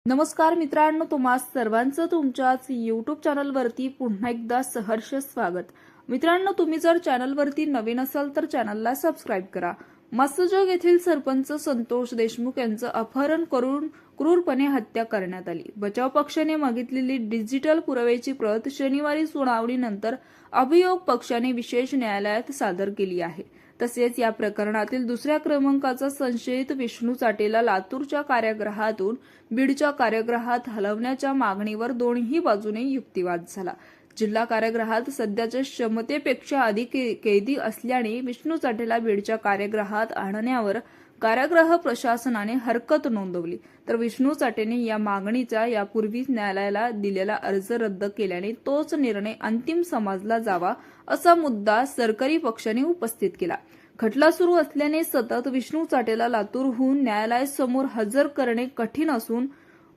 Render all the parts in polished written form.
नमस्कार मित्रांनो, तुम्हा सर्वांचं तुमच्याच यूट्यूब चॅनलवरती पुन्हा एकदा सहर्ष स्वागत। मित्रांनो, तुम्ही जर चॅनलवरती नवीन असाल तर चॅनलला सबस्क्राईब करा। मत्स्यजोग येथील सरपंच संतोष देशमुख यांचं अपहरण करून क्रूरपणे हत्या करण्यात आली। बचाव पक्षाने मागितलेली डिजिटल पुराव्याची प्रत शनिवारी सुनावणीनंतर अभियोग पक्षाने विशेष न्यायालयात सादर केली आहे। तसेच या प्रकरणातील दुसऱ्या क्रमांकाचा संशयित विष्णू चाटेला लातूरच्या कारागृहातून बीडच्या कारागृहात हलवण्याच्या मागणीवर दोन्ही बाजूने युक्तिवाद झाला। जिल्हा कारागृहात सध्याच्या क्षमतेपेक्षा अधिक कैदी असल्याने विष्णू चाटेला बीडच्या कारागृहात आणण्यावर कारागृह प्रशासनाने हरकत नोंदवली, तर विष्णू चाटेने या मागणीचा यापूर्वीच न्यायालयाला दिलेला अर्ज रद्द केल्याने तोच निर्णय अंतिम समजला जावा असा मुद्दा सरकारी पक्षाने उपस्थित केला। खटला सुरू असल्याने सतत विष्णू चाटेला लातूरहून न्यायालयासमोर हजर करणे कठीण असून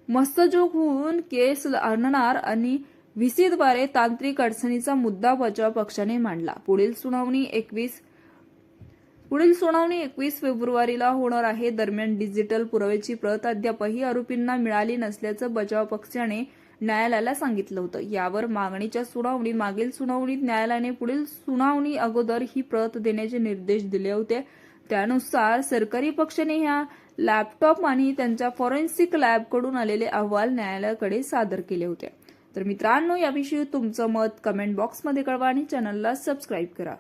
मत्स्यजोगहून केस आणणार आणि व्हीसीद्वारे तांत्रिक अडचणीचा मुद्दा बचाव पक्षाने मांडला। पुढील सुनावणी 21 फेब्रुवारीला होणार आहे। दरम्यान डिजिटल पुराव्याची प्रत अद्यापही आरोपींना मिळाली नसल्याचं बचाव पक्षाने न्यायालयाला सांगितलं होतं। यावर मागणीच्या सुनावणी मागील सुनावणीत न्यायालयाने पुढील सुनावणी अगोदर ही प्रत देण्याचे निर्देश दिले होते। त्यानुसार सरकारी पक्षाने ह्या लॅपटॉप आणि त्यांच्या फॉरेन्सिक लॅबकडून आलेले अहवाल न्यायालयाकडे सादर केले होते। तर मित्रांनो, याविषयी तुमचं मत कमेंट बॉक्समध्ये कळवा आणि चॅनलला सबस्क्राईब करा।